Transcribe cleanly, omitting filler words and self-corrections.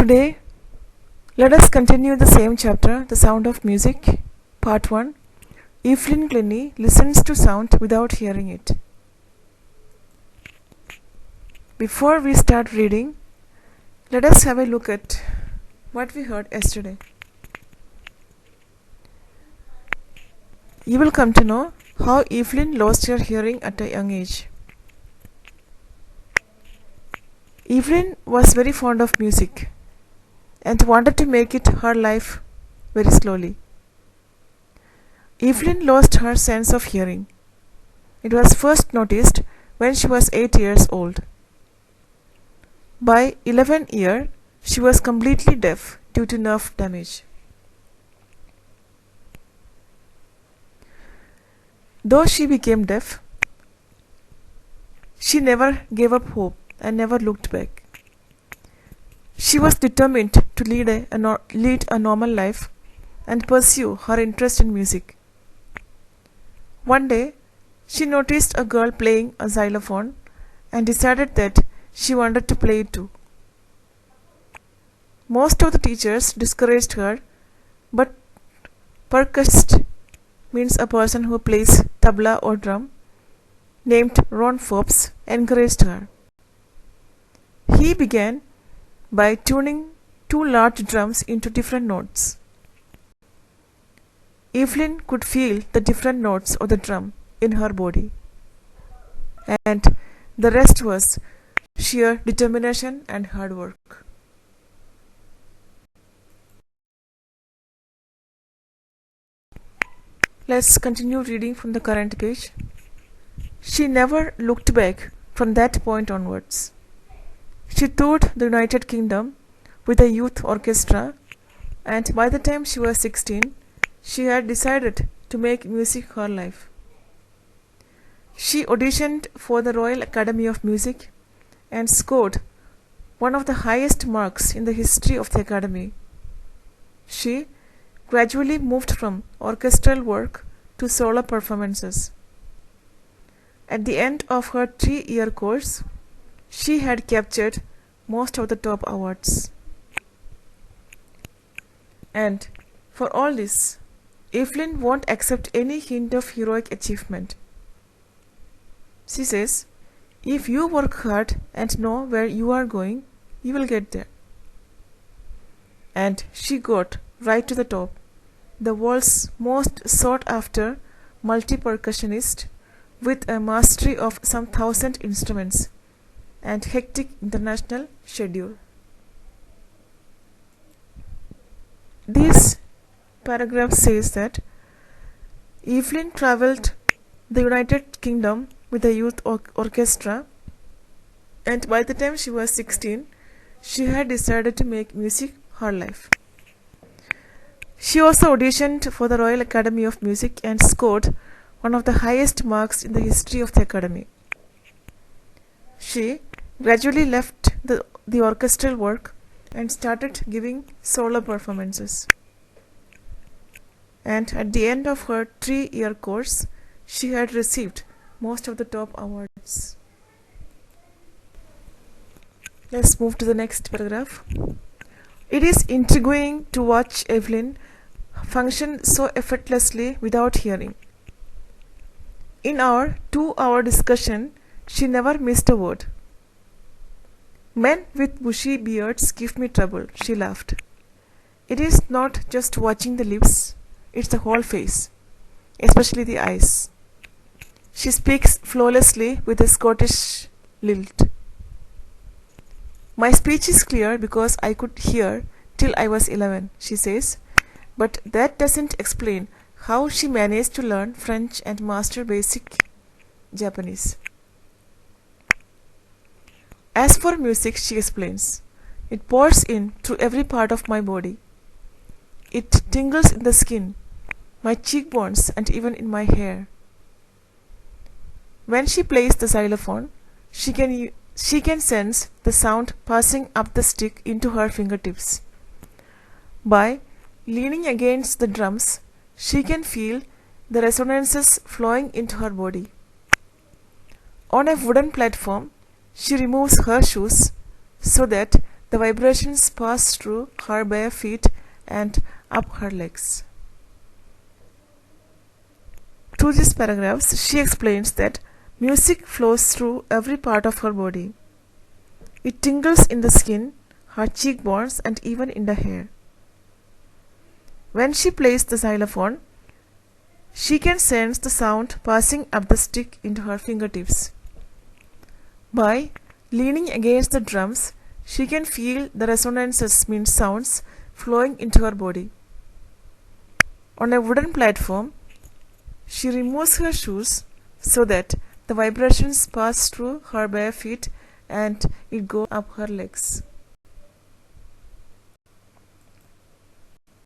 Today, let us continue the same chapter, The Sound of Music, Part 1. Evelyn Glennie listens to sound without hearing it. Before we start reading, let us have a look at what we heard yesterday. You will come to know how Evelyn lost her hearing at a young age. Evelyn was very fond of music and wanted to make it her life very slowly. Evelyn lost her sense of hearing. It was first noticed when she was 8 years old. By 11 years, she was completely deaf due to nerve damage. Though she became deaf, she never gave up hope and never looked back. She was determined to lead a normal life and pursue her interest in music. One day, she noticed a girl playing a xylophone and decided that she wanted to play it too. Most of the teachers discouraged her, but percussist means a person who plays tabla or drum, named Ron Forbes, encouraged her. He began by tuning two large drums into different notes. Evelyn could feel the different notes of the drum in her body, and the rest was sheer determination and hard work. Let's continue reading from the current page. She never looked back from that point onwards. She toured the United Kingdom with a youth orchestra, and by the time she was 16, she had decided to make music her life. She auditioned for the Royal Academy of Music and scored one of the highest marks in the history of the Academy. She gradually moved from orchestral work to solo performances. At the end of her 3-year course, she had captured most of the top awards. And for all this, Evelyn won't accept any hint of heroic achievement. She says, if you work hard and know where you are going, you will get there. And she got right to the top, the world's most sought after multi-percussionist with a mastery of some 1,000 instruments and hectic international schedule. This paragraph says that Evelyn traveled the United Kingdom with a youth orchestra, and by the time she was 16, she had decided to make music her life. She also auditioned for the Royal Academy of Music and scored one of the highest marks in the history of the Academy. She gradually left the orchestral work and started giving solo performances. And at the end of her 3-year course, she had received most of the top awards. Let's move to the next paragraph. It is intriguing to watch Evelyn function so effortlessly without hearing. In our 2-hour discussion, she never missed a word. Men with bushy beards give me trouble, she laughed. It is not just watching the lips, it's the whole face, especially the eyes. She speaks flawlessly with a Scottish lilt. My speech is clear because I could hear till I was 11, she says, but that doesn't explain how she managed to learn French and master basic Japanese. As for music, she explains, it pours in through every part of my body. It tingles in the skin, my cheekbones, and even in my hair. When she plays the xylophone, she can sense the sound passing up the stick into her fingertips. By leaning against the drums, she can feel the resonances flowing into her body. On a wooden platform, she removes her shoes so that The vibrations pass through her bare feet and up her legs. Through these paragraphs, she explains that music flows through every part of her body. It tingles in the skin, her cheekbones, and even in the hair. When she plays the xylophone, she can sense the sound passing up the stick into her fingertips. By leaning against the drums, she can feel the resonances, means sounds, flowing into her body. On a wooden platform, she removes her shoes so that the vibrations pass through her bare feet and it goes up her legs.